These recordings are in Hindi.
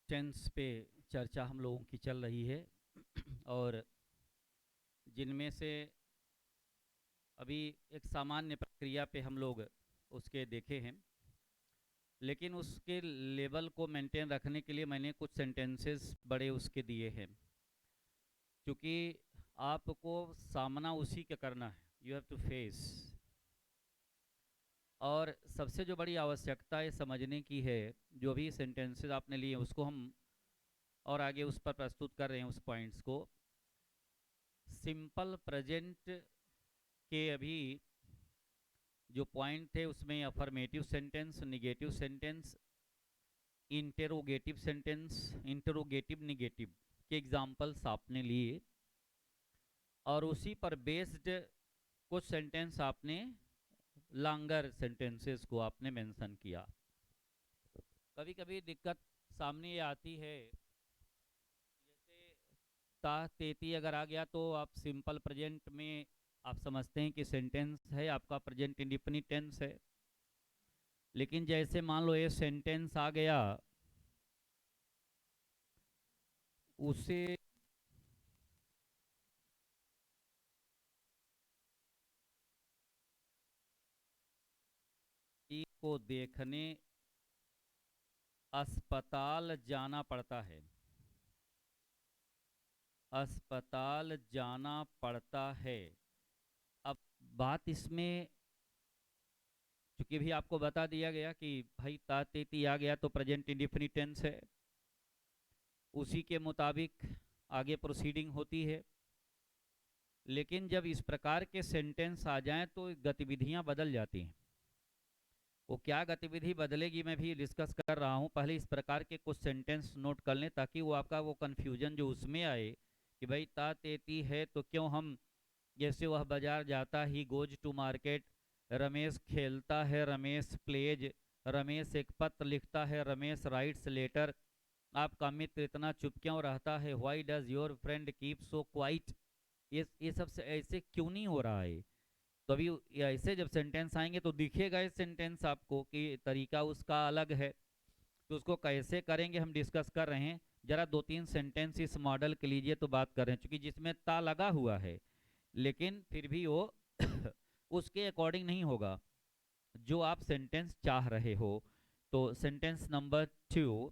टेंस पे चर्चा हम लोगों की चल रही है और जिनमें से अभी एक सामान्य प्रक्रिया पे हम लोग उसके देखे हैं, लेकिन उसके लेवल को मेंटेन रखने के लिए मैंने कुछ सेंटेंसेस बड़े उसके दिए हैं, क्योंकि आपको सामना उसी का करना है। You have to face. और सबसे जो बड़ी आवश्यकता है समझने की है, जो भी सेंटेंसेस आपने लिए उसको हम और आगे उस पर प्रस्तुत कर रहे हैं, उस पॉइंट्स को। सिंपल प्रेजेंट के अभी जो पॉइंट थे उसमें affirmative sentence, negative sentence, interrogative sentence, interrogative negative के एग्जाम्पल्स आपने लिए और उसी पर बेस्ड कुछ सेंटेंस आपने, लॉन्गर सेंटेंसेस को आपने मेंशन किया। कभी कभी दिक्कत सामने ये आती है, जैसे ता तेती अगर आ गया तो आप सिंपल प्रेजेंट में आप समझते हैं कि सेंटेंस है, आपका प्रेजेंट इंडिफिनिट टेंस है। लेकिन जैसे मान लो ये सेंटेंस आ गया, उसे को देखने अस्पताल जाना पड़ता है। अस्पताल जाना पड़ता है। अब बात इसमें, चूंकि भी आपको बता दिया गया कि भाई ता तेती आ गया तो प्रेजेंट इंडिफिनिट टेंस है, उसी के मुताबिक आगे प्रोसीडिंग होती है। लेकिन जब इस प्रकार के सेंटेंस आ जाएं तो गतिविधियां बदल जाती हैं। वो क्या गतिविधि बदलेगी मैं भी डिस्कस कर रहा हूं। पहले इस प्रकार के कुछ सेंटेंस नोट कर लें ताकि वो आपका वो कंफ्यूजन जो उसमें आए कि भाई ता तेती है तो क्यों हम, जैसे वह बाजार जाता he goes to market, Ramesh खेलता है, रमेश प्लेज, रमेश एक पत्र लिखता है, रमेश राइट्स लेटर, आपका मित्र इतना चुप क्यों रहता है, why does your friend keep so quite. ये सब से ऐसे क्यों नहीं हो रहा है। तो अभी ऐसे जब सेंटेंस आएंगे तो दिखेगा इस सेंटेंस आपको कि तरीका उसका अलग है। तो उसको कैसे करेंगे हम डिस्कस कर रहे हैं। जरा दो तीन सेंटेंस इस मॉडल के लीजिए तो बात कर रहे हैं, क्योंकि जिसमें ता लगा हुआ है लेकिन फिर भी वो उसके अकॉर्डिंग नहीं होगा जो आप सेंटेंस चाह रहे हो। तो सेंटेंस नंबर 2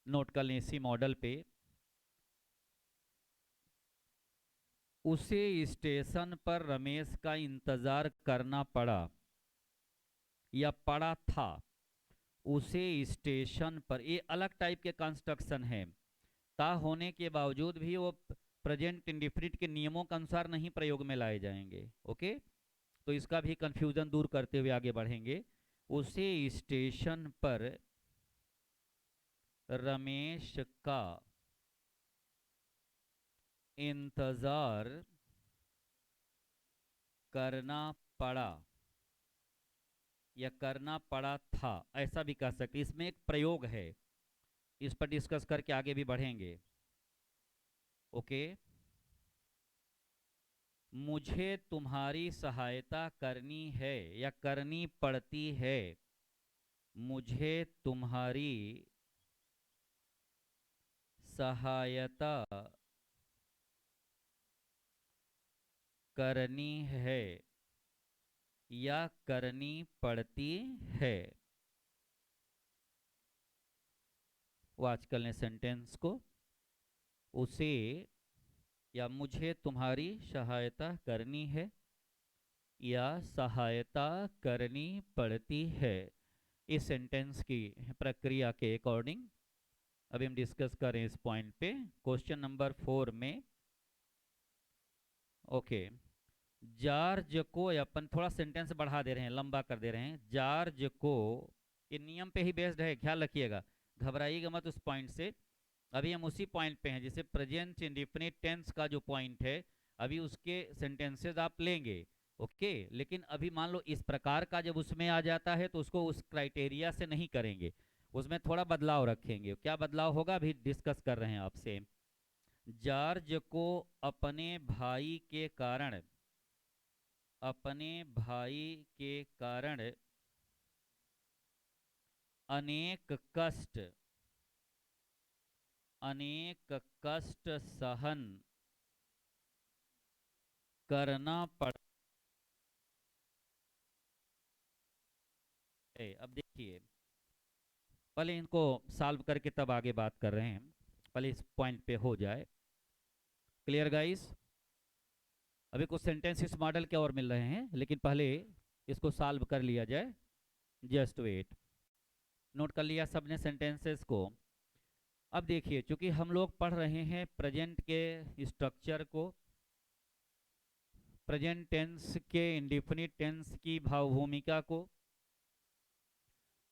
नोट कर लें इसी मॉडल पे। उसे स्टेशन पर रमेश का इंतजार करना पड़ा या पड़ा था। उसे स्टेशन पर, ये अलग टाइप के कंस्ट्रक्शन है। ता होने के बावजूद भी वो प्रेजेंट इंडिफिनिट के नियमों के अनुसार नहीं प्रयोग में लाए जाएंगे। ओके, तो इसका भी कंफ्यूजन दूर करते हुए आगे बढ़ेंगे। उसे स्टेशन पर रमेश का इंतजार करना पड़ा या करना पड़ा था, ऐसा भी कह सकते। इसमें एक प्रयोग है, इस पर डिस्कस करके आगे भी बढ़ेंगे। ओके। मुझे तुम्हारी सहायता करनी है या करनी पड़ती है। मुझे तुम्हारी सहायता करनी है या करनी पड़ती है। वाच कर लें सेंटेंस को। उसे या मुझे तुम्हारी सहायता करनी है या सहायता करनी पड़ती है। इस सेंटेंस की प्रक्रिया के अकॉर्डिंग अभी हम डिस्कस करें इस पॉइंट पे। क्वेश्चन नंबर 4 में, ओके, जॉर्ज को, अपन थोड़ा सेंटेंस बढ़ा दे रहे हैं, लंबा कर दे रहे हैं। जॉर्ज को, ये नियम पे ही बेस्ड है, ख्याल रखिएगा, घबराइएगा मत उस पॉइंट से। अभी हम उसी पॉइंट पे हैं, जैसे प्रेजेंट इंडिफिनिट टेंस का जो पॉइंट है, अभी उसके सेंटेंसेस आप लेंगे। ओके, लेकिन अभी मान लो इस प्रकार का जब उसमें आ जाता है तो उसको उस क्राइटेरिया से नहीं करेंगे, उसमें थोड़ा बदलाव रखेंगे। क्या बदलाव होगा अभी डिस्कस कर रहे हैं आपसे। जॉर्ज को अपने भाई के कारण, अपने भाई के कारण अनेक कष्ट अनेक कष्ट सहन करना पड़ता है। अब देखिए, पहले इनको सॉल्व करके तब आगे बात कर रहे हैं, पहले इस पॉइंट पे हो जाए क्लियर गाइस। अभी कुछ सेंटेंस इस मॉडल के और मिल रहे हैं, लेकिन पहले इसको सॉल्व कर लिया जाए। Just wait. नोट कर लिया सबने सेंटेंसेस को। अब देखिए, चूंकि हम लोग पढ़ रहे हैं प्रेजेंट के स्ट्रक्चर को, प्रेजेंट टेंस के इंडेफिनिट टेंस की भाव भूमिका को,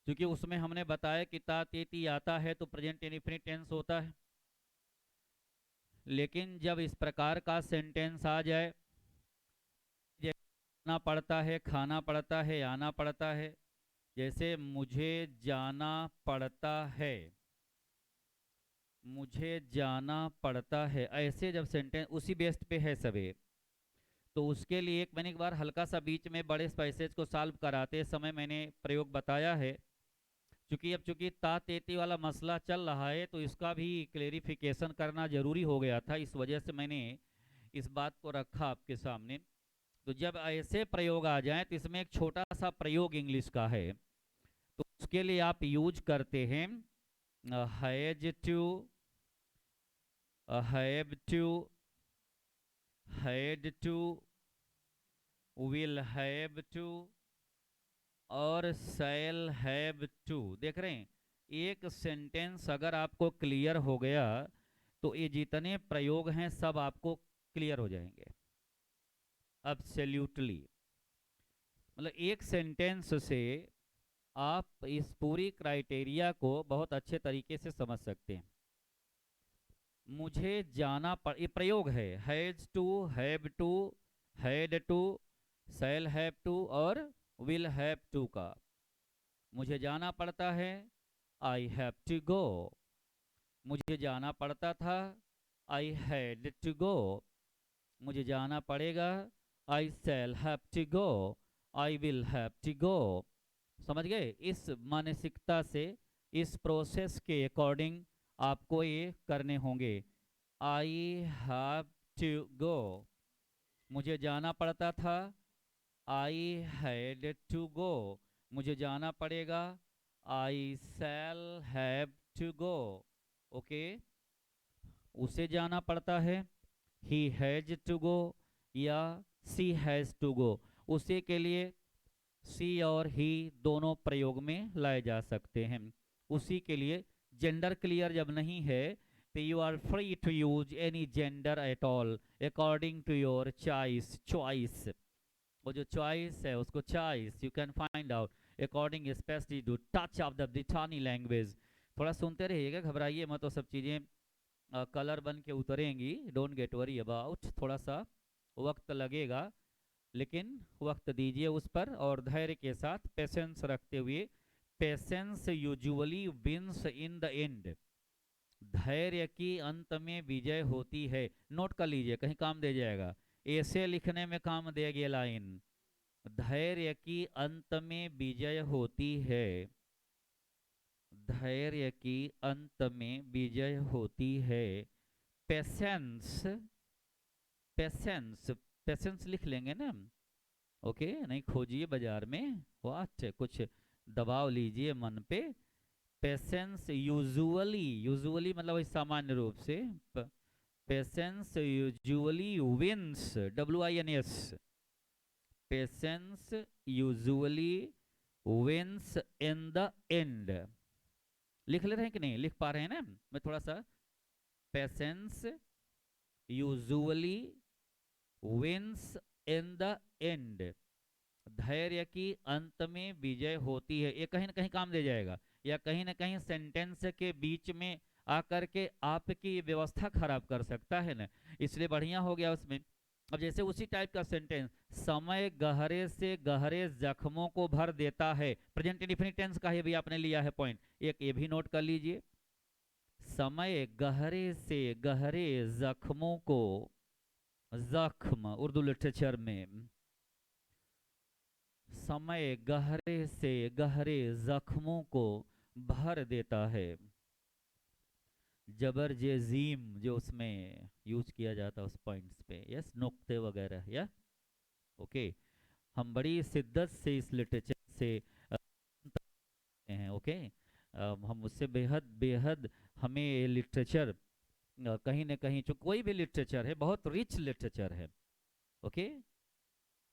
क्योंकि उसमें हमने बताया कि ता तेती आता है तो प्रेजेंट इंडेफिनिट टेंस होता है। लेकिन जब इस प्रकार का सेंटेंस आ जाए, जाना पड़ता है, खाना पड़ता है, आना पड़ता है, जैसे मुझे जाना पड़ता है, मुझे जाना पड़ता है, ऐसे जब सेंटेंस उसी बेस्ड पे है सभी, तो उसके लिए मैंने एक बार हल्का सा बीच में बड़े पैसेज को सॉल्व कराते समय मैंने प्रयोग बताया है। चूंकि ता तेती वाला मसला चल रहा है तो इसका भी क्लेरिफिकेशन करना जरूरी हो गया था, इस वजह से मैंने इस बात को रखा आपके सामने। तो जब ऐसे प्रयोग आ जाए तो इसमें एक छोटा सा प्रयोग इंग्लिश का है, तो उसके लिए आप यूज करते हैं has to, have to, had to, will have to और शैल हैव टू। देख रहे हैं, एक सेंटेंस अगर आपको क्लियर हो गया तो ये जितने प्रयोग हैं सब आपको क्लियर हो जाएंगे एब्सोल्युटली। मतलब एक सेंटेंस से आप इस पूरी क्राइटेरिया को बहुत अच्छे तरीके से समझ सकते हैं। मुझे जाना पड़, ये प्रयोग है, has to, have to, had to, shall have to और विल हैव टू का। मुझे जाना पड़ता है, आई हैव टू गो। मुझे जाना पड़ता था, आई हैड टू गो। मुझे जाना पड़ेगा, I shall have to go, I will have to go. समझ गए? इस मानसिकता से, इस प्रोसेस के अकॉर्डिंग आपको ये करने होंगे। आई हैव टू गो, मुझे जाना पड़ता था, आई हैड टू गो। मुझे जाना पड़ेगा, I shall have to go. Okay, उसे जाना पड़ता है, ही हैज टू गो या सी हैज टू गो। उसे के लिए सी और ही दोनों प्रयोग में लाए जा सकते हैं। उसी के लिए जेंडर क्लियर जब नहीं है तो you are free to use any gender at all according to your choice. Choice, वो जो चॉइस है उसको choice you can find out according specially to touch of the Brittany language. थोड़ा सुनते रहिएगा, घबराइए मत, तो सब चीज़ें कलर बन के उतरेंगी। डोंट गेट वरी अबाउट, थोड़ा सा वक्त लगेगा, लेकिन वक्त दीजिए उस पर और धैर्य के साथ पेशेंस रखते हुए। Patience usually wins in the end. धैर्य की अंत में विजय होती है। नोट कर लीजिए, कहीं काम दे जाएगा, ऐसे लिखने में काम देगी लाइन। धैर्य की अंत में विजय होती है, धैर्य की अंत में विजय होती है। पेशेंस, पेशेंस, पेशेंस लिख लेंगे ना हम। ओके, नहीं खोजिए बाजार में, वाट कुछ दबाव लीजिए मन पे। पेशेंस यूजुअली, यूजुअली मतलब वही सामान्य रूप से, patience usually wins, WINS। Patience usually wins in the end. लिख ले रहे हैं कि नहीं, लिख पा रहे हैं ना? मैं थोड़ा सा, patience usually wins in the end. धैर्य की अंत में विजय होती है, ये कहीं ना कहीं काम दे जाएगा, या कहीं ना कहीं सेंटेंस के बीच में आकर के आपकी व्यवस्था खराब कर सकता है ना, इसलिए बढ़िया हो गया उसमें। अब जैसे उसी टाइप का सेंटेंस, समय गहरे से गहरे जख्मों को भर देता है। प्रेजेंट इंडेफिनिट टेंस का ये भी आपने लिया है पॉइंट, एक ये भी नोट कर लीजिए। समय गहरे से गहरे जख्मों को, जख्म उर्दू लिटरेचर में, समय गहरे से गहरे जख्मों को भर देता है। जबर जेजीम जो उसमें यूज किया जाता है उस पॉइंट्स पे, यस, नुक्ते वगैरह, या ओके। हम बड़ी शिद्दत से इस लिटरेचर से हैं, ओके। हम उससे बेहद बेहद, हमें लिटरेचर कहीं ना कहीं, जो कोई भी लिटरेचर है बहुत रिच लिटरेचर है, ओके,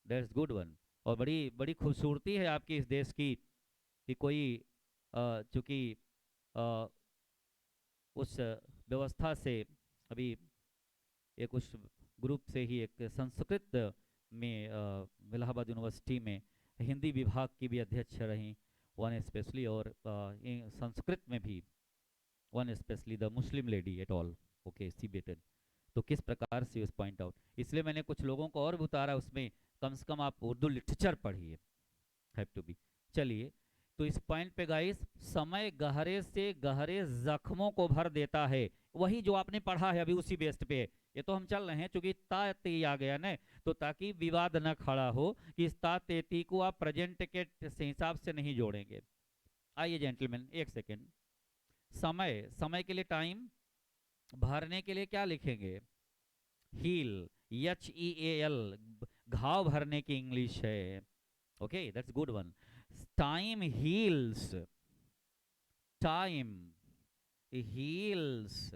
दैट्स गुड वन। और बड़ी बड़ी खूबसूरती है आपकी इस देश की कि कोई चूंकि अ, उस व्यवस्था से अभी एक उस ग्रुप से ही एक संस्कृत में इलाहाबाद यूनिवर्सिटी में हिंदी विभाग की भी अध्यक्ष रही, वन स्पेशली, और संस्कृत में भी one specially the Muslim lady at all, okay, see baton. तो किस प्रकार से उस पॉइंट आउट, इसलिए मैंने कुछ लोगों को और भी उतारा उसमें, कम से कम आप उर्दू लिटरेचर पढ़िए, हैव टू बी। चलिए, तो इस पॉइंट पे गाइस, समय गहरे से गहरे जख्मों को भर देता है, वही जो आपने पढ़ा है अभी उसी बेस्ट पे। ये तो हम चल रहे हैं, चूंकि ता ते आ गया ना, तो ताकि विवाद न खड़ा हो कि इस ता ते ती को आप प्रेजेंट के हिसाब से नहीं जोड़ेंगे। आइए जेंटलमैन, एक सेकेंड। समय, समय के लिए टाइम, भरने के लिए क्या लिखेंगे? हील, HEAL, घाव भरने की इंग्लिश है, okay, that's good one. Time heals, time heals,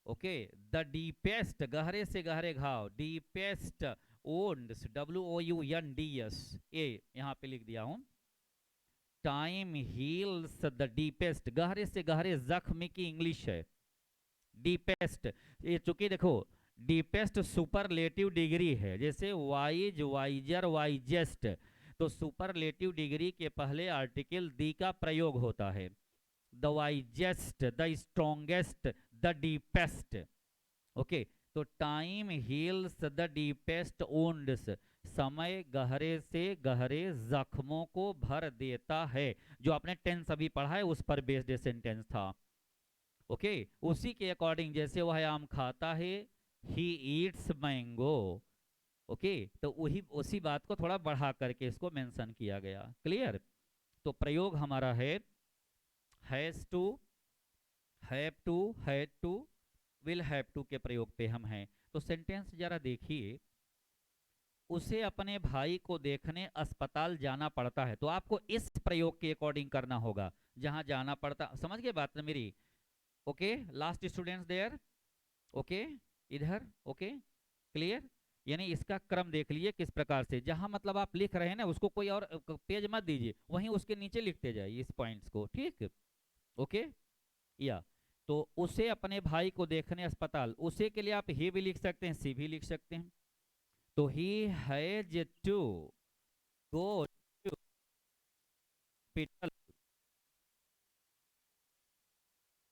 okay. The deepest, गहरे से गहरे घाव, डीपेस्ट वुंड्स, WOUNDS, ए यहां पे लिख दिया हूं। टाइम हील्स द डीपेस्ट, गहरे से गहरे जख्म की इंग्लिश है डीपेस्ट। ये चूंकि देखो, डीपेस्ट सुपरलेटिव डिग्री है, जैसे वाइज, वाइजर, वाइजेस्ट, तो सुपरलेटिव डिग्री के पहले आर्टिकल दी का प्रयोग होता है। The wisest, the strongest, the deepest, okay. तो time heals the deepest wounds, समय गहरे से गहरे जख्मों को भर देता है। जो आपने टेंस अभी पढ़ा है उस पर बेस्ड सेंटेंस था, ओके। उसी के अकॉर्डिंग, जैसे वह आम खाता है, ही ईट्स मैंगो, ओके, तो वही उसी बात को थोड़ा बढ़ा करके इसको मेंशन किया गया, क्लियर। तो प्रयोग हमारा है has to, have to, had to, will have to के प्रयोग पे हम हैं। तो सेंटेंस जरा देखिए, उसे अपने भाई को देखने अस्पताल जाना पड़ता है, तो आपको इस प्रयोग के अकॉर्डिंग करना होगा, जहां जाना पड़ता, समझ गए बात मेरी? Okay, last students there, okay, इधर, ओके, क्लियर। यानी इसका क्रम देख लीजिए किस प्रकार से, जहां मतलब आप लिख रहे हैं ना उसको कोई और पेज मत दीजिए, वहीं उसके नीचे लिखते जाइए इस पॉइंट्स को, ठीक, ओके। या तो उसे अपने भाई को देखने अस्पताल, उसे के लिए आप ही भी लिख सकते हैं, सी भी लिख सकते हैं। तो he has to go to hospital,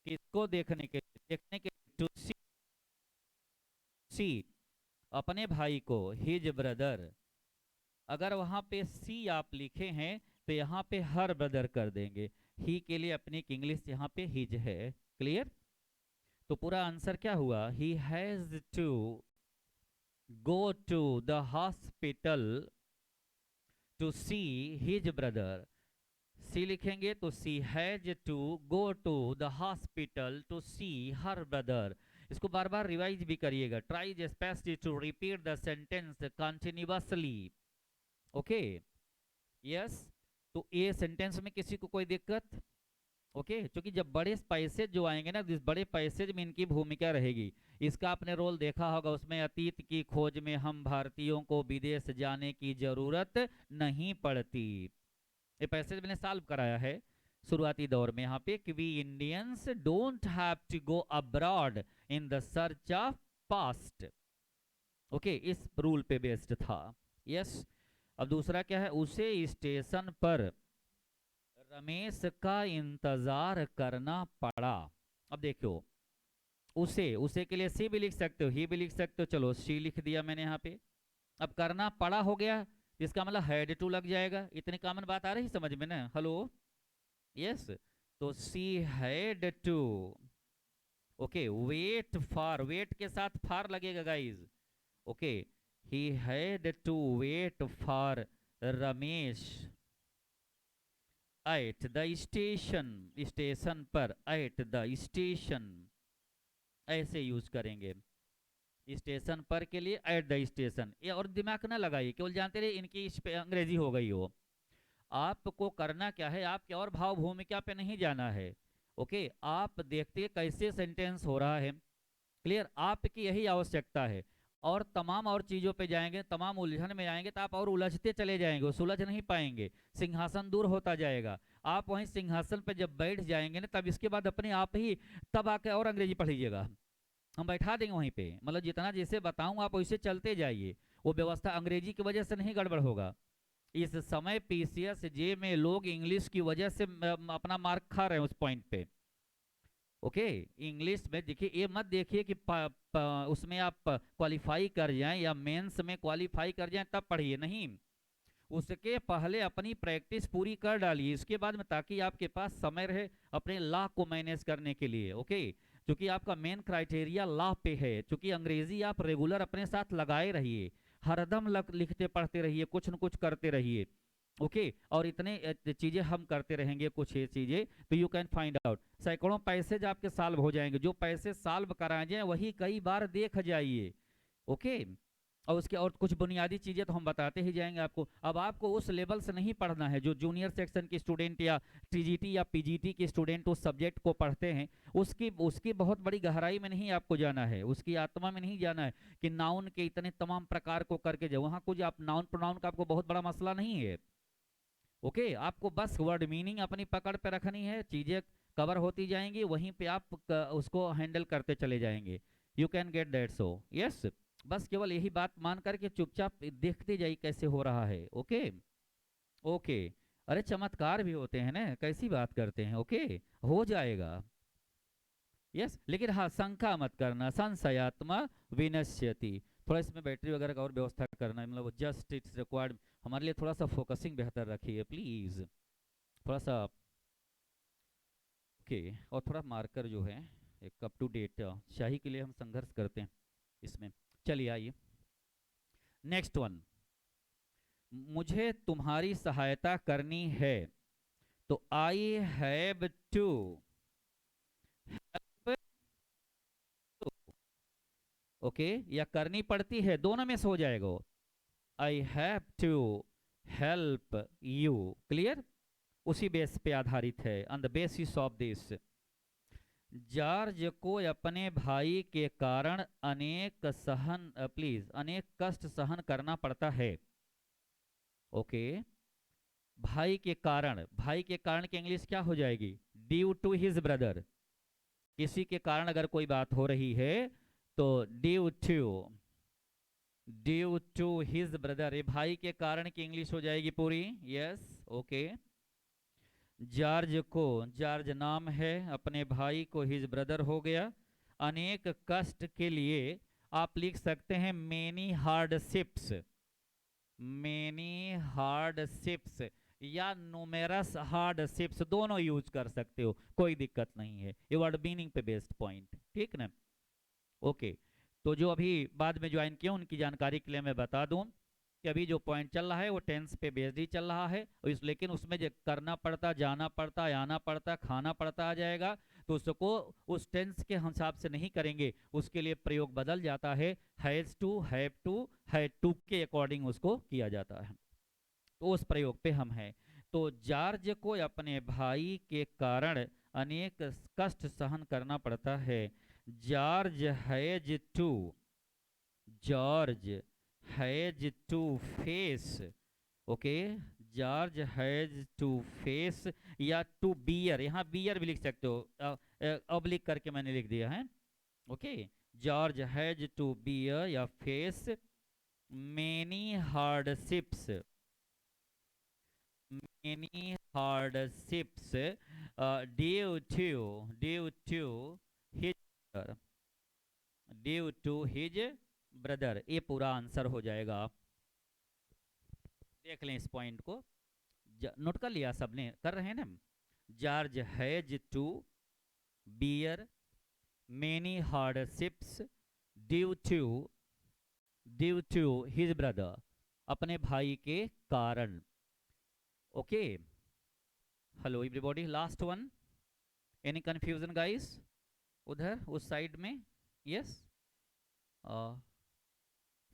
किसको देखने के लिए? देखने के, टू सी अपने भाई को, हिज ब्रदर। अगर वहां पे सी आप लिखे हैं तो यहाँ पे हर ब्रदर कर देंगे, ही के लिए अपनी इंग्लिश यहाँ पे हिज है, क्लियर। तो पूरा आंसर क्या हुआ? He has to go to the hospital to see his brother. She लिखेंगे तो she has to go to the hospital to see her brother. इसको बार बार रिवाइज भी करिएगा, try specially to repeat the sentence continuously, okay, yes. तो ये सेंटेंस में किसी को कोई दिक्कत? ओके, क्योंकि जब बड़े पैसेज जो आएंगे ना, इस बड़े पैसेज में इनकी भूमिका रहेगी। इसका आपने रोल देखा होगा, उसमें अतीत की खोज में हम भारतीयों को विदेश जाने की जरूरत नहीं पड़ती। ये पैसेज मैंने सॉल्व कराया है शुरुआती दौर में यहाँ पे कि we Indians don't have to go abroad in the search of past, okay, इस रूल पे बेस्ड था, यस। अब दूसरा क्या है? उसे स्टेशन पर रमेश का इंतजार करना पड़ा। अब देखो, उसे, उसे के लिए सी भी लिख सकते हो, ही भी लिख सकते हो, चलो सी लिख दिया मैंने यहाँ पे। अब करना पड़ा हो गया, इसका मतलब हैड टू लग जाएगा। इतनी कॉमन बात आ रही समझ में ना? Hello, yes. तो she had to, okay, wait for, wait के साथ फॉर लगेगा guys, okay. He had to wait for Ramesh at the station, station पर, एट द स्टेशन, ऐसे यूज करेंगे। स्टेशन पर के लिए एट द स्टेशन, ये और दिमाग ना लगाइए, केवल जानते रहिए इनकी इस पे अंग्रेजी हो गई हो। आपको करना क्या है, आपके और भाव भूमिका पे नहीं जाना है। ओके, आप देखते कैसे सेंटेंस हो रहा है, क्लियर, आपकी यही आवश्यकता है। और तमाम और चीजों पे जाएंगे, तमाम उलझन में आएंगे तो आप और उलझते चले जाएंगे, सुलझ नहीं पाएंगे, सिंहासन दूर होता जाएगा। आप वहीं सिंहासन पे जब बैठ जाएंगे ना, तब इसके बाद अपने आप ही तब आके और अंग्रेजी पढ़ लीजिएगा, हम बैठा देंगे वहीं पे, मतलब जितना जैसे बताऊं आप वैसे चलते जाइए। वो व्यवस्था अंग्रेजी की वजह से नहीं गड़बड़ होगा। इस समय पीसीएस जे में लोग इंग्लिश की वजह से अपना मार्क खा रहे हैं उस पॉइंट पे। ओके, इंग्लिश में देखिए, ये मत देखिए कि उसमें आप क्वालिफाई कर जाएं या मेंस में क्वालिफाई कर जाएं तब पढ़िए, नहीं, उसके पहले अपनी प्रैक्टिस पूरी कर डालिए इसके बाद में, ताकि आपके पास समय रहे अपने लॉ को मैनेज करने के लिए। ओके, क्योंकि आपका मेन क्राइटेरिया लॉ पे है, क्योंकि अंग्रेजी आप रेगुलर अपने साथ लगाए रहिए, हरदम लिखते पढ़ते रहिए, कुछ न कुछ करते रहिए। ओके, और इतने चीजें हम करते रहेंगे, कुछ ये चीजें, तो यू कैन फाइंड आउट, सैकड़ों पैसेज आपके सॉल्व हो जाएंगे, जो पैसे सॉल्व कराए जाए वही कई बार देख जाइए। ओके, और उसके और कुछ बुनियादी चीजें तो हम बताते ही जाएंगे आपको। अब आपको उस लेवल से नहीं पढ़ना है जो जूनियर सेक्शन के स्टूडेंट या टीजीटी या पीजीटी के स्टूडेंट उस सब्जेक्ट को पढ़ते हैं, उसकी उसकी बहुत बड़ी गहराई में नहीं आपको जाना है, उसकी आत्मा में नहीं जाना है कि नाउन के इतने तमाम प्रकार को करके जाओ, वहां कुछ आप नाउन प्रोनाउन का आपको बहुत बड़ा मसला नहीं है। ओके, आपको बस वर्ड मीनिंग अपनी पकड़ पे रखनी है, चीजें कवर होती जाएंगी, वहीं पे आप उसको हैंडल करते चले जाएंगे। You can get that, so yes, बस केवल यही बात मान करके चुपचाप देखते जाइए कैसे हो रहा है। ओके, ओके, अरे चमत्कार भी होते हैं ना, कैसी बात करते हैं, ओके, हो जाएगा। यस, लेकिन हाँ, शंका मत करना, संशयात्मा विनश्यति, थोड़ा इसमें बैटरी वगैरह का और व्यवस्था करना है, मतलब जस्ट इट्स रिक्वायर्ड, हमारे लिए थोड़ा सा फोकसिंग बेहतर रखिए प्लीज, थोड़ा सा। ओके, और थोड़ा मार्कर जो है एक अप टू डेट शाही के लिए हम संघर्ष करते हैं इसमें। चलिए आइए नेक्स्ट वन, मुझे तुम्हारी सहायता करनी है, तो I have to help, okay, या करनी पड़ती है, दोनों में से हो जाएगा वो, I have to help you, clear, उसी बेस पे आधारित है, on the basis of this. George को अपने भाई के कारण अनेक प्लीज अनेक कष्ट सहन करना पड़ता है। ओके, भाई के कारण की इंग्लिश क्या हो जाएगी, ड्यू टू हिज ब्रदर, किसी के कारण अगर कोई बात हो रही है तो ड्यू टू हिज ब्रदर, ये भाई के कारण की इंग्लिश हो जाएगी पूरी। यस, ओके, जॉर्ज नाम है, अपने भाई को हिज ब्रदर हो गया, अनेक कष्ट के लिए आप लिख सकते हैं मेनी हार्डशिप्स या न्यूमेरस हार्डशिप्स, दोनों यूज कर सकते हो, कोई दिक्कत नहीं है, ये वर्ड मीनिंग पे बेस्ड पॉइंट, ठीक ना। ओके, तो जो अभी बाद में ज्वाइन किया उनकी जानकारी के लिए मैं बता दूं कि अभी जो पॉइंट चल रहा है वो टेंस पे बेस्ड ही चल रहा है, और लेकिन उसमें जो करना पड़ता, जाना पड़ता, आना पड़ता, खाना पड़ता आ जाएगा, तो उसको उस टेंस के हिसाब से नहीं करेंगे, उसके लिए प्रयोग बदल जाता है, has to, have to, had to के अकॉर्डिंग उसको किया जाता है, तो उस प्रयोग पे हम हैं। तो जॉर्ज को अपने भाई के कारण अनेक कष्ट सहन करना पड़ता है, George has to George has to face, okay, George has to face या टू बियर, यहाँ बियर भी लिख सकते हो, ऑब्लिक करके मैंने लिख दिया है। Okay, George has to bear या face many hardships, many hardships due to his due to his brother, ये पूरा आंसर हो जाएगा। देख लें इस पॉइंट को, नोट कर लिया सबने, कर रहे हैं ना, George has to bear many hardships due to his brother, अपने भाई के कारण। Okay, hello everybody, last one, any confusion guys उधर उस साइड में, यस,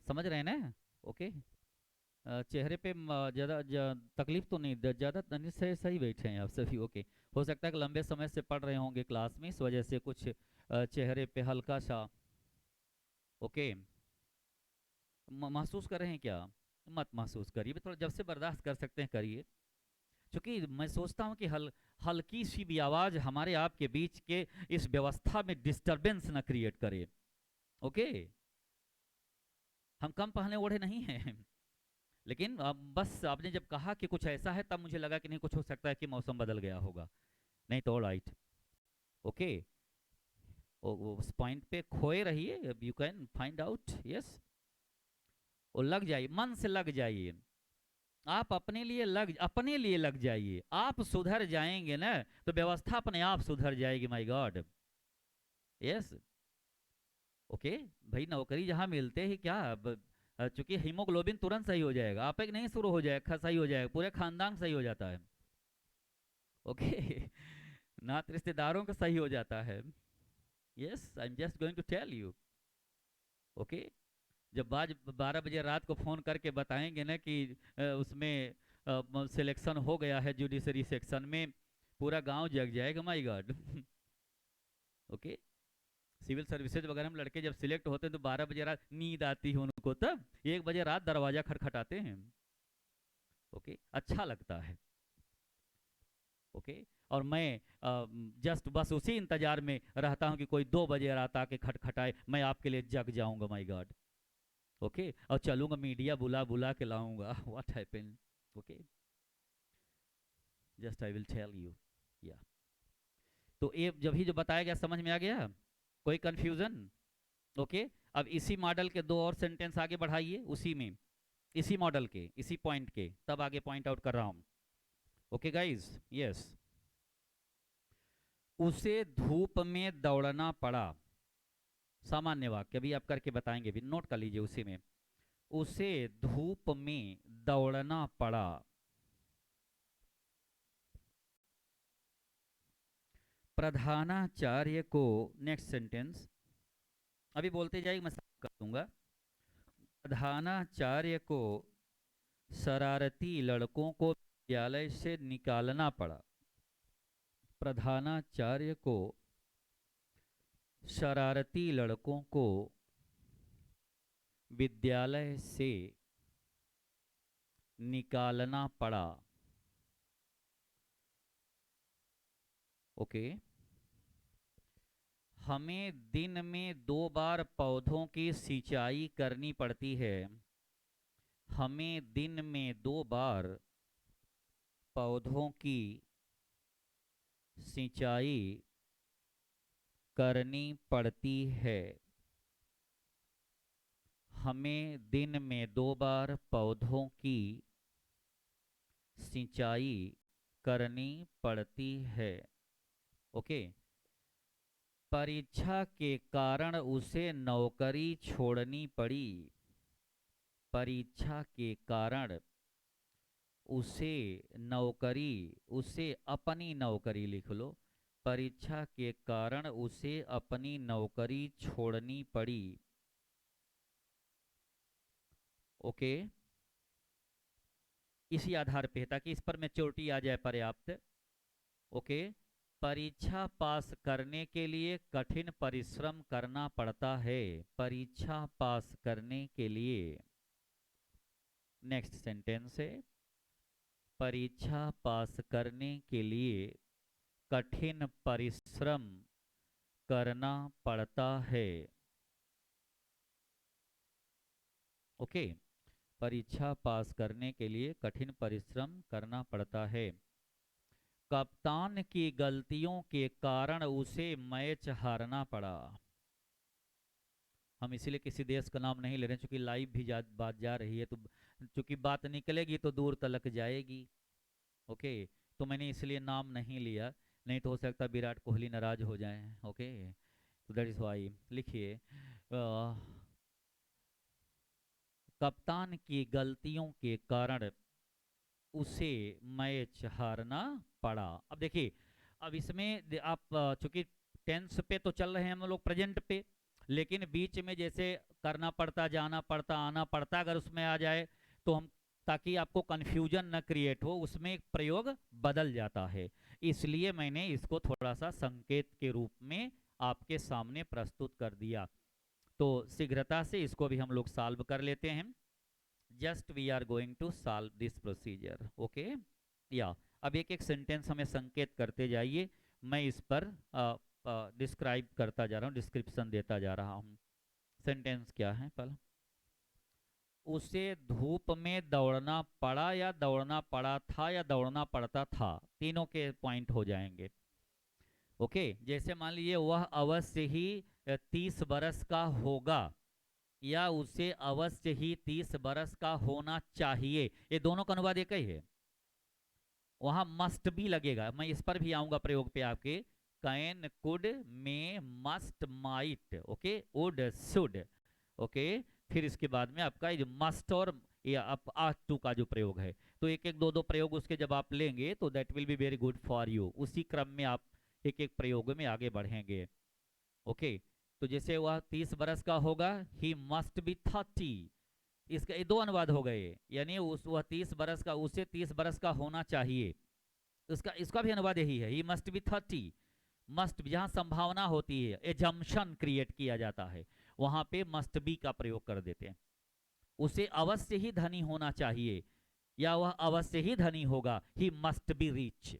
समझ रहे हैं ना? ओके। चेहरे पे ज़्यादा तकलीफ तो नहीं, ज़्यादा नहीं, सही सही बैठे हैं आप सभी। ओके। हो सकता है कि लंबे समय से पढ़ रहे होंगे क्लास में, इस वजह से कुछ चेहरे पे हल्का सा। ओके। महसूस कर रहे हैं क्या? मत महसूस करिए, थोड़ा जब से बर्दाश्त कर सकते हैं करिए। क्योंकि मैं सोचता हूँ कि हल्की सी भी आवाज़ हमारे आपके बीच के इस व्यवस्था में डिस्टरबेंस ना क्रिएट करे। ओके। हम कम पहने ओढ़े नहीं हैं। लेकिन अब बस आपने जब कहा कि कुछ ऐसा है, तब मुझे लगा कि नहीं, कुछ हो सकता है कि मौसम बदल गया होगा। नहीं तो ऑलराइट। ओके। उस पॉइंट पे खोए रहिए, you can find out. Yes. वो लग जाइए, मन से लग जाइए। आप अपने लिए लग जाइए। आप सुधर जाएंगे ना, तो व्यवस्था अपने आप सुधर जाएगी। My God. यस। ओके। भाई नौकरी जहाँ मिलते ही क्या, चूंकि हीमोग्लोबिन तुरंत सही हो जाएगा, आप एक नहीं शुरू हो जाएगा, सही हो जाएगा, पूरे खानदान सही हो जाता है। ओके। नात रिश्तेदारों का सही हो जाता है। Yes, I am just going to tell you. Okay. जब बाज 12 बजे रात को फोन करके बताएंगे ना कि उसमें सिलेक्शन हो गया है जुडिशरी सेक्शन में, पूरा गांव जग जाएगा। My God. Okay. Civil services वगैरह में लड़के जब सिलेक्ट होते हैं तो 12 बजे रात नींद आती है उनको, तब 1 बजे रात दरवाजा खटखटाते हैं। ओके, अच्छा लगता है। ओके। और मैं जस्ट बस उसी इंतजार में रहता हूँ कि कोई 2 बजे रात आके खटखटाए, मैं आपके लिए जग जाऊंगा। My God. ओके। और चलूंगा, मीडिया बुला बुला के लाऊंगा। What happened. Okay. Just I will tell you. या, तो ये जब ही जो बताया गया समझ में आ गया? कोई कंफ्यूजन? ओके। अब इसी मॉडल के 2 और सेंटेंस आगे बढ़ाइए, उसी में, इसी मॉडल के, इसी पॉइंट के, तब आगे पॉइंट आउट कर रहा हूं। Okay guys. यस। उसे धूप में दौड़ना पड़ा। सामान्य वाक्य भी आप करके बताएंगे, भी नोट कर लीजिए उसी में। उसे धूप में दौड़ना पड़ा। प्रधानाचार्य को, नेक्स्ट सेंटेंस अभी बोलते जाइए, मैं कर दूंगा। प्रधानाचार्य को शरारती लड़कों को विद्यालय से निकालना पड़ा। प्रधानाचार्य को शरारती लड़कों को विद्यालय से निकालना पड़ा। ओके। हमें दिन में 2 बार पौधों की सिंचाई करनी पड़ती है। हमें दिन में 2 बार पौधों की सिंचाई करनी पड़ती है। हमें दिन में 2 बार पौधों की सिंचाई करनी पड़ती है। ओके। परीक्षा के कारण उसे नौकरी छोड़नी पड़ी। परीक्षा के कारण उसे नौकरी, उसे अपनी नौकरी लिख लो। परीक्षा के कारण उसे अपनी नौकरी छोड़नी पड़ी। ओके। इसी आधार पे, ताकि इस पर मैच्योरिटी आ जाए पर्याप्त। ओके। परीक्षा पास करने के लिए कठिन परिश्रम करना पड़ता है। परीक्षा पास करने के लिए, नेक्स्ट सेंटेंस है, परीक्षा पास करने के लिए कठिन परिश्रम करना पड़ता है। ओके। परीक्षा पास करने के लिए कठिन परिश्रम करना पड़ता है। कप्तान की गलतियों के कारण उसे मैच हारना पड़ा। हम इसीलिए किसी देश का नाम नहीं ले रहे, क्योंकि लाइव भी बात जा रही है, तो चूंकि बात निकलेगी तो दूर तलक जाएगी। ओके। तो मैंने इसलिए नाम नहीं लिया, नहीं तो हो सकता विराट कोहली नाराज हो जाए। ओके। तो दैट इज वाई। लिखिए, कप्तान की गलतियों के कारण उसे मैच हारना पड़ा। अब देखिए, अब इसमें आप चूंकि टेंस पे तो चल रहे हैं हम लोग, प्रेजेंट पे, लेकिन बीच में जैसे करना पड़ता, जाना पड़ता, आना पड़ता, अगर उसमें आ जाए तो हम, ताकि आपको कंफ्यूजन न क्रिएट हो, उसमें एक प्रयोग बदल जाता है। इसलिए मैंने इसको थोड़ा सा संकेत के रूप में आपके सामने प्रस्तुत कर दिया। तो शीघ्रता से इसको भी हम लोग सॉल्व कर लेते हैं। Just we are going to solve this procedure, okay. या अब एक एक सेंटेंस हमें संकेत करते जाइए, मैं इस पर डिस्क्राइब करता जा रहा हूँ, डिस्क्रिप्शन देता जा रहा हूँ। सेंटेंस क्या है पहला? उसे धूप में दौड़ना पड़ा, या दौड़ना पड़ा था, या दौड़ना पड़ता था, तीनों के पॉइंट हो जाएंगे। ओके, जैसे मान लीजिए वह अवश्य ही 30 बरस का होगा, या उसे अवश्य ही 30 बरस का होना चाहिए, ये दोनों का अनुवाद एक ही है। वहां मस्ट भी लगेगा, मैं इस पर भी आऊंगा प्रयोग पे आपके। Can, could, may, must, might, okay, would, should, okay. फिर इसके बाद में आपका ये मस्ट और या आप आर टू का जो प्रयोग है, तो एक एक दो दो प्रयोग उसके जब आप लेंगे तो that will be very good for you. उसी क्रम में आप एक एक प्रयोग में आगे बढ़ेंगे, ओके। तो जैसे वह 30 बरस का होगा, ही मस्ट बी 30, इसका ये दो अनुवाद हो गए, यानी उस वह 30 बरस का, उसे 30 बरस का होना चाहिए, इसका इसका भी अनुवाद यही है, ही मस्ट बी 30। मस्ट जहां संभावना होती है, एजम्पशन क्रिएट किया जाता है, वहां पे मस्ट बी का प्रयोग कर देते हैं। उसे अवश्य ही धनी होना चाहिए, या वह अवश्य ही धनी होगा, he must be rich,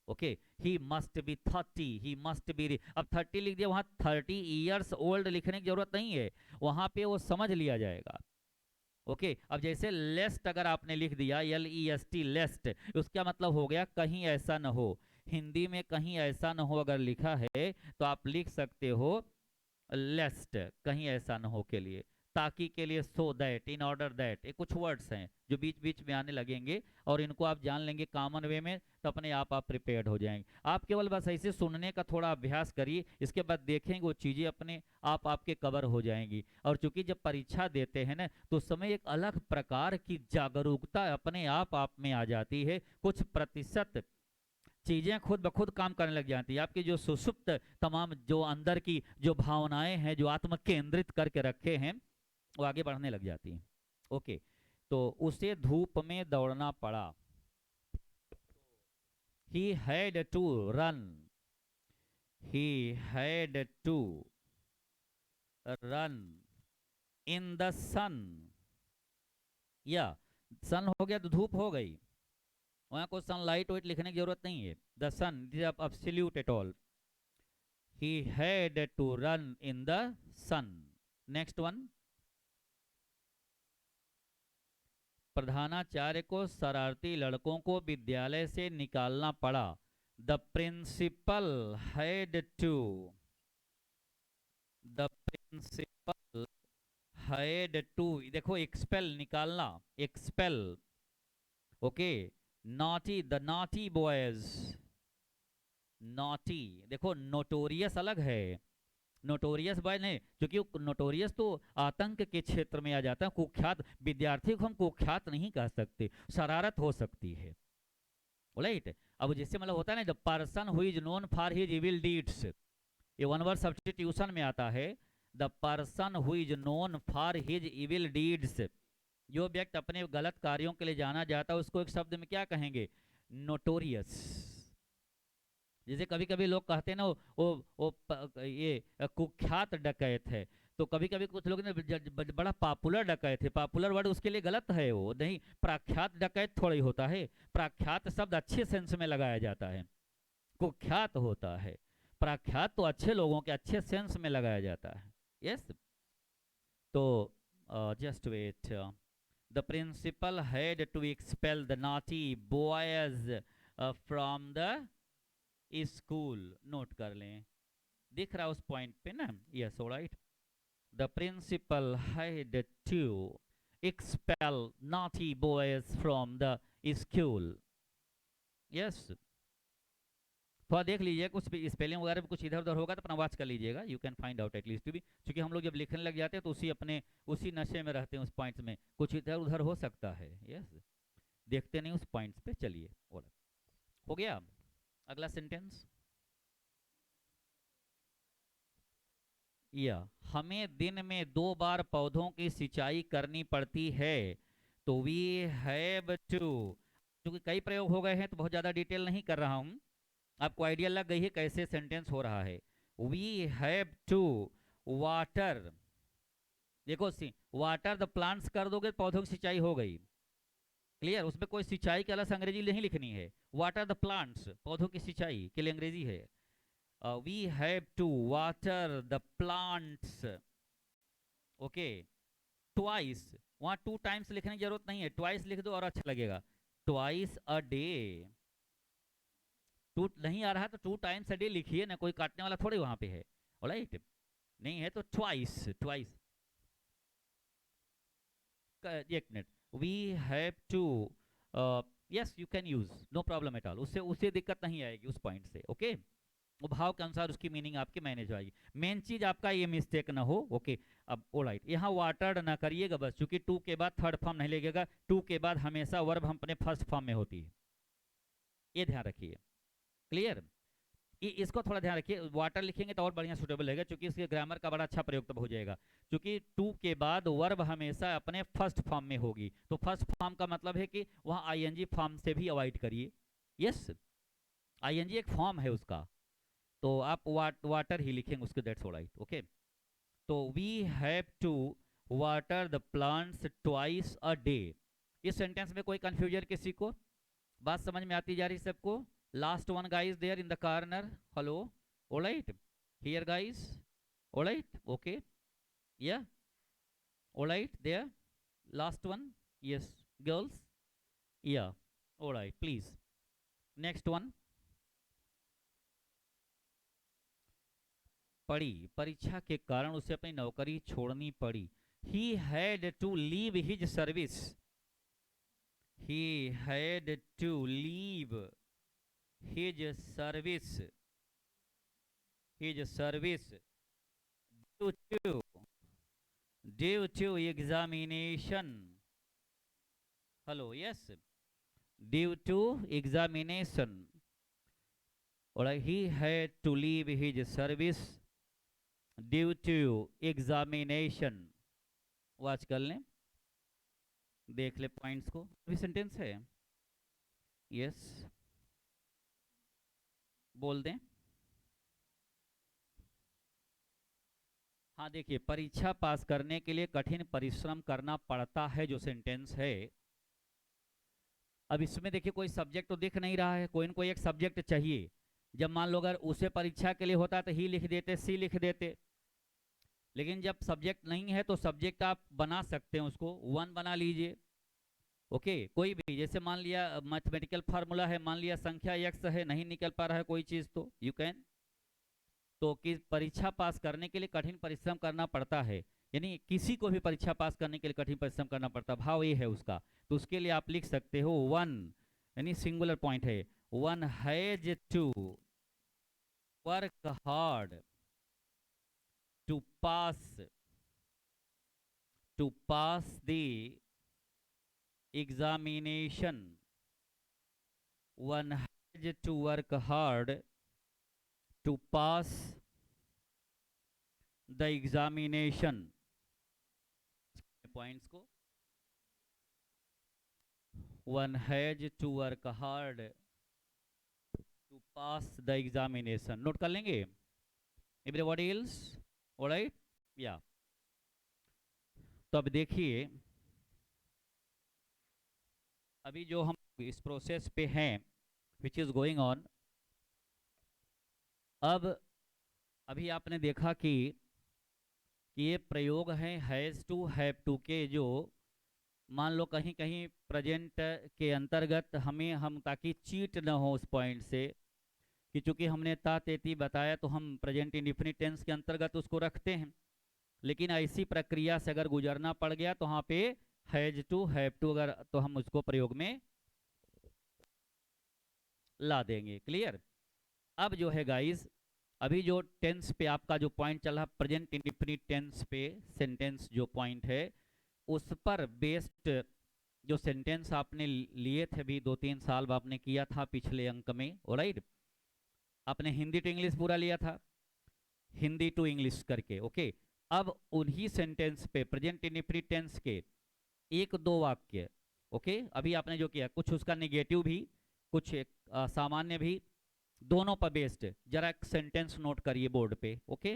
okay. He must be 30, he must be rich. अब 30 लिख दिया, वहां 30 ईयर्स ओल्ड लिखने की जरूरत नहीं है, वहां पे वो समझ लिया जाएगा, ओके। अब जैसे लेस्ट अगर आपने लिख दिया, LEST, लेस्ट, उसका मतलब हो गया कहीं ऐसा न हो। हिंदी में कहीं ऐसा न हो अगर लिखा है तो आप लिख सकते हो लेस्ट, कहीं ऐसा न हो के लिए, ताकि के लिए, so that, in order that, ये कुछ वर्ड्स हैं जो बीच बीच में आने लगेंगे, और इनको आप जान लेंगे कॉमन वे में, तो अपने आप प्रिपेयर्ड हो जाएंगे। आप केवल बस ऐसे सुनने का थोड़ा अभ्यास करिए, इसके बाद देखेंगे वो चीज़ें अपने आप आपके कवर हो जाएंगी। और चूंकि जब परीक्षा देते हैं ना, तो उस समय एक अलग प्रकार की जागरूकता अपने आप में आ जाती है, कुछ प्रतिशत चीजें खुद ब खुद काम करने लग जाती है। आपकी जो सुषुप्त तमाम जो अंदर की जो भावनाएं हैं, जो आत्म केंद्रित करके रखे हैं, वो आगे बढ़ने लग जाती हैं, ओके। तो उसे धूप में दौड़ना पड़ा, he had to run, he had to run in the sun, या सन हो गया तो धूप हो गई, वहां को सनलाइट वाइट लिखने की जरूरत नहीं है, the sun is absolute at all. He had to run in the sun. Next one. प्रधानाचार्य को शरारती लड़कों को विद्यालय से निकालना पड़ा। The principal had to. The principal had to. देखो expel निकालना, expel. Okay. Naughty, the naughty boys. Naughty. देखो notorious अलग है, नोटोरियस बॉय नहीं, क्योंकि नोटोरियस तो आतंक के क्षेत्र में आ जाता है, कुख्यात विद्यार्थी को हम कुख्यात नहीं कह सकते, शरारत हो सकती है, राइट। अब जैसे मतलब होता है ना, the person who is known for his evil deeds, ये वन वर्ड सब्स्टिट्यूशन में आता है, the person who is known for his evil deeds, जो व्यक्ति अपने गलत कार्यों के लिए जाना जाता है, उसको एक शब्द में क्या कहेंगे? नोटोरियस। जैसे कभी कभी लोग कहते हैं ना, ये कुख्यात डकैत है, तो कभी कभी कुछ लोग ने बड़ा पॉपुलर डकैत है, पॉपुलर वर्ड उसके लिए गलत है, वो नहीं, प्रख्यात डकैत थोड़ा ही होता है। प्रख्यात शब्द अच्छे सेंस में लगाया जाता है, कुख्यात होता है, प्रख्यात तो अच्छे लोगों के अच्छे सेंस में लगाया जाता है, यस। तो just wait, the principal had to expel the naughty boys from the school, note कर लें, दिख रहा उस पॉइंट पे ना, yes alright. The principal had to expel naughty boys from the school, yes. थोड़ा देख लीजिए, कुछ स्पेलिंग वगैरह कुछ इधर उधर होगा तो अपना वाच कर लीजिएगा, you can find out at least भी, क्योंकि हम लोग जब लिखने लग जाते हैं तो उसी नशे में रहते हैं, उस पॉइंट्स में कुछ इधर उधर हो सकता है, यस। देखते नहीं उस पॉइंट्स पे, चलिए हो गया। अगला सेंटेंस, या हमें दिन में 2 बार पौधों की सिंचाई करनी पड़ती है। तो वी हैव टू, क्योंकि कई प्रयोग हो गए हैं तो बहुत ज़्यादा डिटेल नहीं कर रहा हूँ, आपको आइडिया लग गई है कैसे सेंटेंस हो रहा है। वी हैव टू वाटर, देखो सी वाटर द प्लांट्स कर दोगे पौधों की सिंचाई हो गई, क्लियर। उसमें कोई सिंचाई के अलग से अंग्रेजी नहीं लिखनी है, वाटर द प्लांट्स पौधों की सिंचाई के लिए अंग्रेजी है। We have to water the plants, okay, twice, वहां 2 टाइम्स लिखने की जरूरत नहीं है, ट्वाइस लिख दो और अच्छा लगेगा, ट्वाइस अ डे। टू नहीं आ रहा तो 2 टाइम्स अ डे लिखिए ना, कोई काटने वाला थोड़ी वहां पे है, ऑलराइट। नहीं है तो ट्वाइस, ट्वाइस, एक minute, we have to, yes you can use, no problem at all, उससे उससे दिक्कत नहीं आएगी उस पॉइंट से, ओके। वो भाव के अनुसार उसकी मीनिंग आपकी मैनेज होगी, मेन चीज आपका ये मिस्टेक ना हो, ओके। अब ऑलराइट, यहाँ वाटर्ड ना करिएगा बस, क्योंकि टू के बाद थर्ड फॉर्म नहीं लगेगा, टू के बाद हमेशा वर्ब हम अपने फर्स्ट फॉर्म में होती है, ये ध्यान रखिए, क्लियर। इसको थोड़ा ध्यान रखिए, वाटर लिखेंगे तो और बढ़िया सूटेबल रहेगा, क्योंकि इसके ग्रामर का बड़ा अच्छा प्रयोग तब हो जाएगा, क्योंकि टू के बाद वर्ब हमेशा अपने फर्स्ट फॉर्म में होगी, तो फर्स्ट फॉर्म का मतलब है कि वहाँ आईएनजी फॉर्म से भी अवॉइड करिए, यस, आईएनजी एक फॉर्म है उसका, तो आप वाटर ही लिखेंगे उसके, दैट्स ऑलराइट, ओके। तो we have to water the plants twice a day. इस सेंटेंस में कोई कंफ्यूजन किसी को, बात समझ में आती जा रही सबको? Last one guys there in the corner, hello, alright, here guys, alright, okay, yeah alright there, last one, yes girls, yeah alright, please next one. पड़ी, परीक्षा के कारण उसे अपनी नौकरी छोड़नी पड़ी, he had to leave his service, he had to leave his service, his service due to, due to examination, hello, yes, due to examination, or he had to leave his service due to examination, watch कर लें, देख ले पॉइंट्स को, अभी सेंटेंस है, यस, बोल दें। हाँ देखिए, परीक्षा पास करने के लिए कठिन परिश्रम करना पड़ता है, जो सेंटेंस है। अब इसमें देखिए कोई सब्जेक्ट तो दिख नहीं रहा है, कोई न कोई एक सब्जेक्ट चाहिए, जब मान लो अगर उसे परीक्षा के लिए होता तो ही लिख देते, सी लिख देते, लेकिन जब सब्जेक्ट नहीं है तो सब्जेक्ट आप बना सकते हैं, उसको वन बना लीजिए, ओके। कोई भी, जैसे मान लिया मैथमेटिकल फार्मूला है, मान लिया संख्या एक्स है, नहीं निकल पा रहा है कोई चीज, तो यू कैन, तो कि परीक्षा पास करने के लिए कठिन परिश्रम करना पड़ता है, यानी किसी को भी परीक्षा पास करने के लिए कठिन परिश्रम करना पड़ता है, भाव ये है उसका, तो उसके लिए आप लिख सकते हो वन, यानी सिंगुलर पॉइंट है, one has to work hard to pass, to pass the examination, one has to work hard to pass the examination, points को, one has to work hard to pass the examination, note कर लेंगे everybody else, alright, या तो अब देखिए, अभी जो हम इस प्रोसेस पे हैं विच इज गोइंग ऑन, अब अभी आपने देखा कि ये प्रयोग हैं हैज़ टू हैव टू के, जो मान लो कहीं कहीं प्रेजेंट के अंतर्गत हम ताकि चीट ना हो उस पॉइंट से, कि चूंकि हमने ता तेती बताया तो हम प्रेजेंट इंडिफिनिट टेंस के अंतर्गत उसको रखते हैं, लेकिन ऐसी प्रक्रिया से अगर गुजरना पड़ गया तो वहाँ पे हैज टू हैव टू अगर, तो हम उसको प्रयोग में ला देंगे, क्लियर। अब जो है गाइस, अभी जो टेंस पे आपका जो पॉइंट चल रहा, प्रेजेंट इंडिफिनिट टेंस पे सेंटेंस जो पॉइंट है, उस पर बेस्ड जो सेंटेंस आपने लिए थे अभी 2-3 साल आपने किया था पिछले अंक में, ऑलराइट, आपने हिंदी टू इंग्लिश पूरा लिया था, हिंदी टू इंग्लिश करके। ओके, अब उन्हीं सेंटेंस पे प्रेजेंट इंडेफिनिट टेंस के एक दो वाक्य, ओके, अभी आपने जो किया कुछ उसका नेगेटिव भी, कुछ एक सामान्य भी, दोनों पर बेस्ड है। जरा एक सेंटेंस नोट करिए बोर्ड पे। ओके,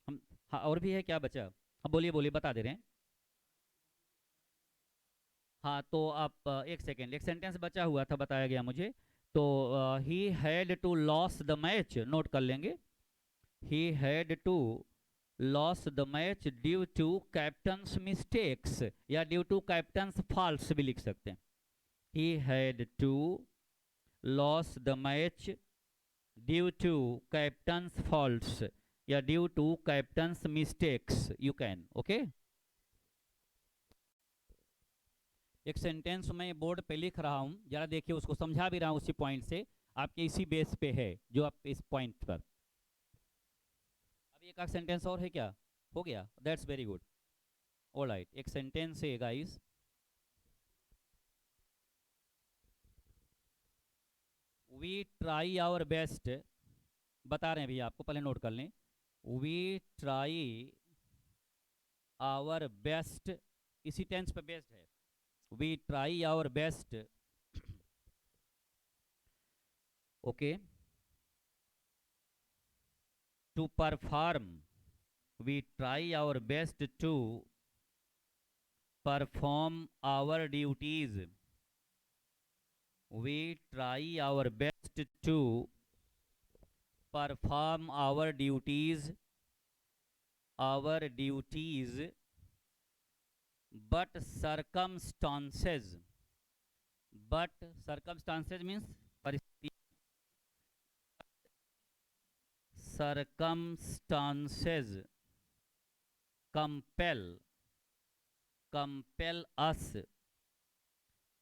हम, हाँ, और भी है क्या बचा? हाँ बोलिए बोलिए, बता दे रहे हैं। हाँ तो आप एक सेकेंड, एक सेंटेंस बचा हुआ था, बताया गया मुझे। तो he had to loss the match, नोट कर लेंगे। He had to loss the match due to captain's mistakes, या ड्यू टू कैप्टन्स फॉल्स भी लिख सकते हैं। He had to loss the match due to captain's faults, या due to captain's mistakes, you can. Okay, एक सेंटेंस मैं बोर्ड पे लिख रहा हूँ, जरा देखिए, उसको समझा भी रहा हूँ उसी पॉइंट से, आपके इसी बेस पे है जो आप इस पॉइंट पर। अभी एक आध सेंटेंस और है क्या? हो गया, दैट्स वेरी गुड। ऑलराइट, एक सेंटेंस है guys, we try our best, बता रहे हैं भैया आपको, पहले नोट कर लें। वी ट्राई आवर बेस्ट, इसी टेंस पे बेस्ड है। We try our best, okay, to perform, we try our best to perform our duties, we try our best to perform our duties, but circumstances, but circumstances means परिस्थिति, circumstances compel, compel us,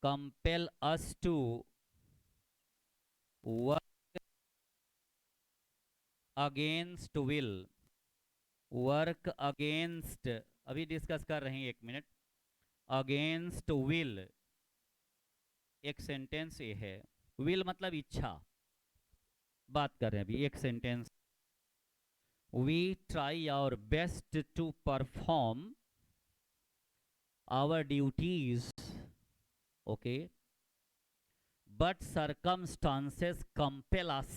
compel us to work against will, work against, अभी डिस्कस कर रहे हैं, एक मिनट, अगेंस्ट विल, एक सेंटेंस ये है। विल मतलब इच्छा, बात कर रहे हैं अभी, एक sentence, we try our best to perform our duties, okay, but circumstances compel us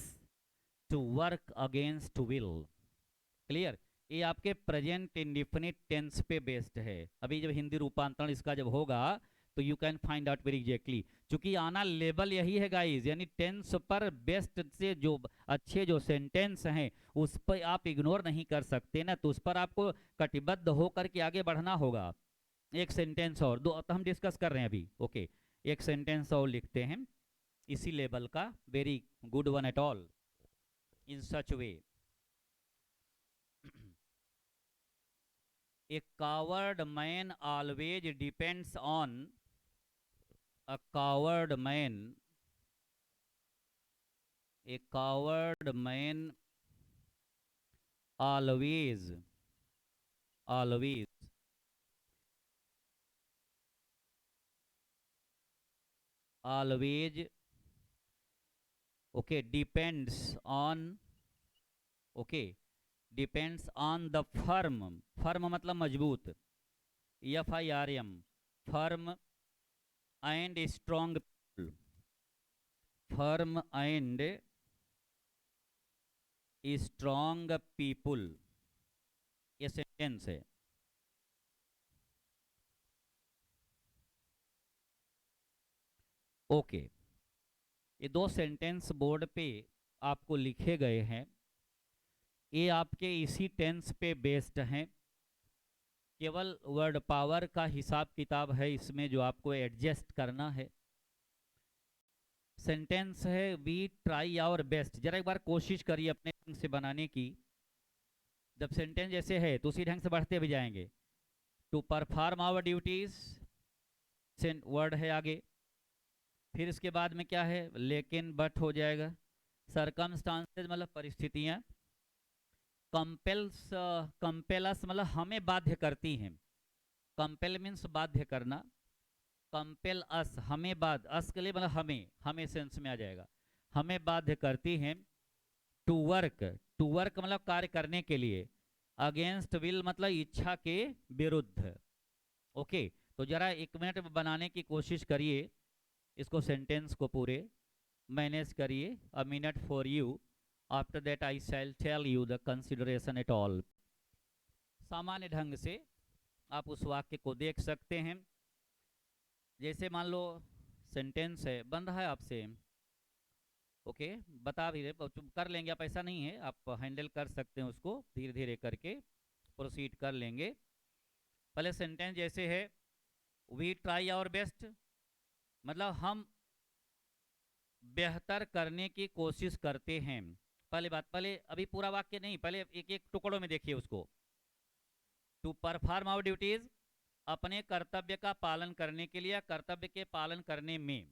to work against will। Clear? ये आपके प्रेजेंट इंडिफिनिट टेंस पे बेस्ड है। अभी जब हिंदी रूपांतरण इसका जब होगा तो you can find out very exactly, क्योंकि आना लेवल यही है गाइस, यानी टेंस पर बेस्ड से जो अच्छे जो सेंटेंस हैं उस पर आप इग्नोर नहीं कर सकते ना, तो उस पर आपको कटिबद्ध होकर के आगे बढ़ना होगा। एक सेंटेंस और दो तो हम डिस्कस कर रहे हैं अभी। ओके, एक सेंटेंस और लिखते हैं इसी लेवल का, very good one at all, in such way. A coward man always depends on, a coward man, a coward man always, always, always, okay, depends on, okay, depends on the firm, firm मतलब मजबूत, FIRM, firm and strong people, firm and strong people, ये सेंटेंस है। ओके, ये दो सेंटेंस बोर्ड पे आपको लिखे गए हैं, ये आपके इसी टेंस पे बेस्ड हैं। केवल वर्ड पावर का हिसाब किताब है इसमें जो आपको एडजस्ट करना है। सेंटेंस है वी ट्राई आवर बेस्ट, जरा एक बार कोशिश करिए अपने ढंग से बनाने की। जब सेंटेंस जैसे है तो उसी ढंग से बढ़ते भी जाएंगे। To perform our duties, word है आगे, फिर इसके बाद में क्या है, लेकिन बट हो जाएगा। सरकमस्टांसेस मतलब परिस्थितियां, कंपेल्स, कंपेलस मतलब हमें बाध्य करती हैं, कंपेल मीन्स बाध्य करना, कंपेल अस हमें, बाद अस के लिए मतलब हमें, हमें सेंस में आ जाएगा, हमें बाध्य करती हैं टू वर्क, टू वर्क मतलब कार्य करने के लिए, अगेंस्ट विल मतलब इच्छा के विरुद्ध। ओके, तो जरा 1 मिनट बनाने की कोशिश करिए इसको, सेंटेंस को पूरे मैनेज करिए। A minute for you, after that I shall tell you the consideration at all. सामान्य ढंग से आप उस वाक्य को देख सकते हैं। जैसे मान लो सेंटेंस है, बन रहा है आपसे, ओके, बता भी रहे, कर लेंगे आप, ऐसा नहीं है, आप हैंडल कर सकते हैं उसको, धीरे धीरे करके प्रोसीड कर लेंगे। पहले सेंटेंस जैसे है, वी ट्राई आवर बेस्ट, मतलब हम बेहतर करने की कोशिश करते हैं। पहले बात, पहले अभी पूरा वाक्य नहीं, पहले एक एक टुकड़ों में देखिए उसको। टू परफॉर्म आवर ड्यूटीज, अपने कर्तव्य का पालन करने के लिए, कर्तव्य के पालन करने में,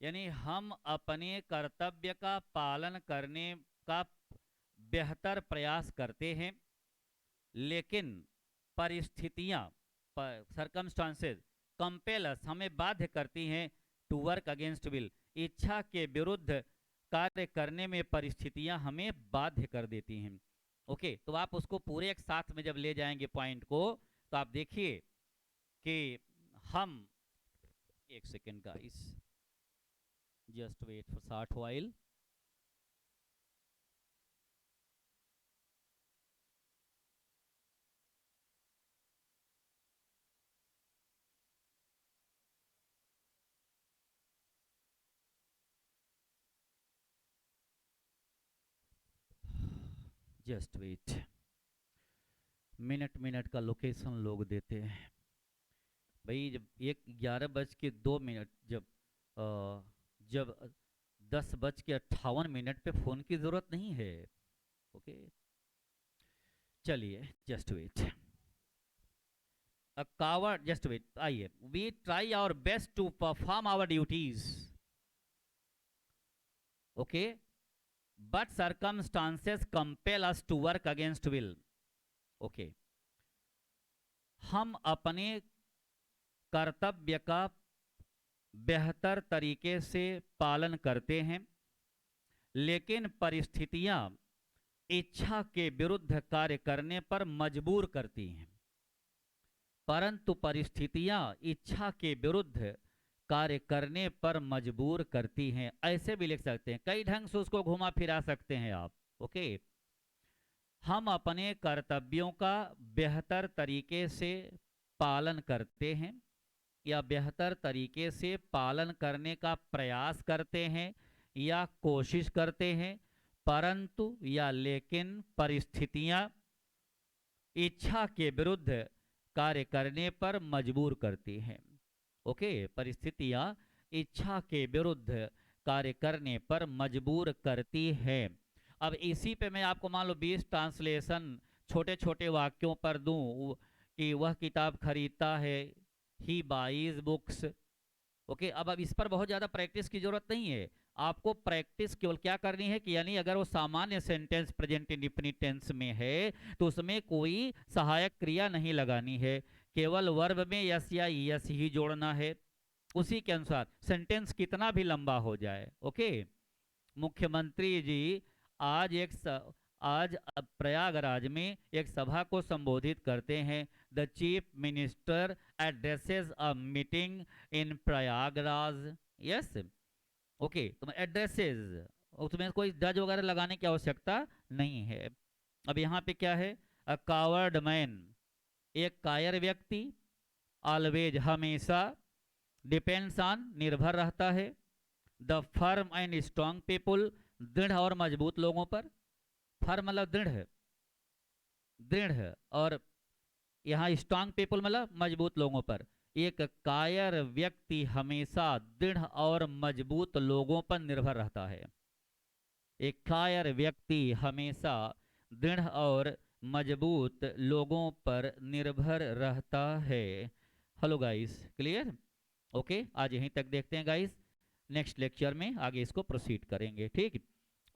यानी हम अपने कर्तव्य का पालन करने का बेहतर प्रयास करते हैं, लेकिन परिस्थितियां, सर्कमस्टांसेस कंपेल अस, हमें बाध्य करती हैं, टू वर्क अगेंस्ट विल, इच्छा के विरुद्ध कार्य करने में परिस्थितियां हमें बाध्य कर देती हैं। ओके, तो आप उसको पूरे एक साथ में जब ले जाएंगे पॉइंट को, तो आप देखिए कि हम, एक second guys, just wait for short while. Just wait, minute minute का लोकेशन लोग देते हैं भाई। जब 11:02, जब 10:58 पे फोन की जरूरत नहीं है। ओके, चलिए, just wait, a coward, just wait, आइए, we try our best to perform our duties, okay, but circumstances compel us to work against will. Okay, हम अपने कर्तव्य का बेहतर तरीके से पालन करते हैं, लेकिन परिस्थितियां इच्छा के विरुद्ध कार्य करने पर मजबूर करती हैं। परंतु परिस्थितियां इच्छा के विरुद्ध कार्य करने पर मजबूर करती हैं, ऐसे भी लिख सकते हैं, कई ढंग से उसको घुमा फिरा सकते हैं आप। ओके, हम अपने कर्तव्यों का बेहतर तरीके से पालन करते हैं, या बेहतर तरीके से पालन करने का प्रयास करते हैं या कोशिश करते हैं, परंतु या लेकिन परिस्थितियां इच्छा के विरुद्ध कार्य करने पर मजबूर करती हैं। ओके, परिस्थितियां इच्छा के विरुद्ध कार्य करने पर मजबूर करती हैं। अब इसी पे मैं आपको मान लो 20 ट्रांसलेशन छोटे छोटे वाक्यों पर दूं कि वह किताब खरीदता है, ही बाइज बुक्स। ओके, अब इस पर बहुत ज़्यादा प्रैक्टिस की जरूरत नहीं है, आपको प्रैक्टिस केवल क्या करनी है कि यानी अगर वो सामान्य सेंटेंस प्रेजेंट इंडेफिनिट टेंस में है तो उसमें कोई सहायक क्रिया नहीं लगानी है, केवल वर्ब में यस या यस ही जोड़ना है, उसी के अनुसार सेंटेंस कितना भी लंबा हो जाए। ओके, मुख्यमंत्री जी आज प्रयागराज में एक सभा को संबोधित करते हैं। The chief minister addresses a meeting in Prayagraj. Yes, okay, तो एड्रेसेस, उसमें कोई डज वगैरह लगाने की आवश्यकता नहीं है। अब यहाँ पे क्या है, अ कावर्ड मैन, एक कायर व्यक्ति, ऑलवेज हमेशा, डिपेंड्स ऑन निर्भर रहता है, the firm and strong people, दृढ़ और मजबूत लोगों पर, फर्म मतलब दृढ़ है, दृढ़ है, और यहाँ स्ट्रॉन्ग पीपुल मतलब मजबूत लोगों पर। एक कायर व्यक्ति हमेशा दृढ़ और मजबूत लोगों पर निर्भर रहता है। एक कायर व्यक्ति हमेशा दृढ़ और मजबूत लोगों पर निर्भर रहता है। Hello guys, clear? ओके, आज यहीं तक देखते हैं गाइस, नेक्स्ट लेक्चर में आगे इसको प्रोसीड करेंगे। ठीक,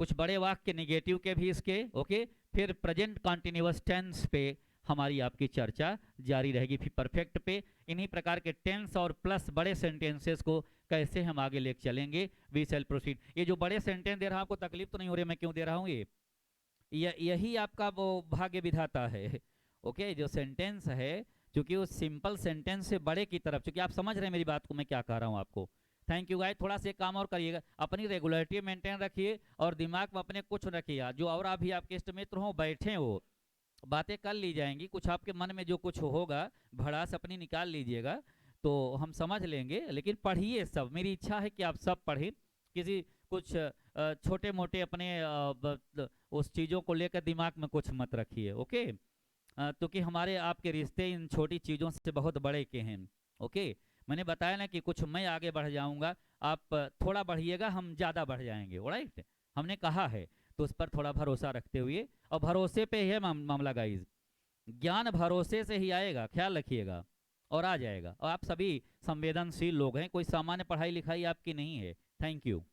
कुछ बड़े वाक्य निगेटिव के भी इसके, ओके, फिर प्रेजेंट कॉन्टिन्यूअस टेंस पे हमारी आपकी चर्चा जारी रहेगी, फिर परफेक्ट पे। इन्हीं प्रकार के टेंस और प्लस बड़े सेंटेंसेस को कैसे हम आगे लेके चलेंगे, वी शैल प्रोसीड। ये जो बड़े सेंटेंस दे रहा हूं, आपको तकलीफ तो नहीं हो रही, मैं क्यों दे रहा हूँ ये यही आपका वो भाग्य विधाता है। ओके, जो सेंटेंस है, क्योंकि वो सिंपल सेंटेंस से बड़े की तरफ, क्योंकि आप समझ रहे हैं मेरी बात को, मैं क्या कह रहा हूँ आपको। थैंक यू गाइस, थोड़ा सा काम और करिएगा, अपनी रेगुलरिटी मेंटेन रखिए और दिमाग में अपने कुछ रखिए। जो और अभी आपके इष्ट मित्र हो बैठे हो, बातें कर ली जाएंगी, कुछ आपके मन में जो कुछ होगा भड़ास अपनी निकाल लीजिएगा, तो हम समझ लेंगे। लेकिन पढ़िए सब, मेरी इच्छा है कि आप सब पढ़ें। किसी कुछ छोटे मोटे अपने उस चीज़ों को लेकर दिमाग में कुछ मत रखिए। ओके, क्योंकि हमारे आपके रिश्ते इन छोटी चीज़ों से बहुत बड़े के हैं। ओके, मैंने बताया ना कि कुछ मैं आगे बढ़ जाऊंगा, आप थोड़ा बढ़िएगा, हम ज़्यादा बढ़ जाएंगे। ऑलराइट, हमने कहा है, तो उस पर थोड़ा भरोसा रखते हुए, और भरोसे पे ही है मामला गाइज, ज्ञान भरोसे से ही आएगा, ख्याल रखिएगा, और आ जाएगा। और आप सभी संवेदनशील लोग हैं, कोई सामान्य पढ़ाई लिखाई आपकी नहीं है। Thank you.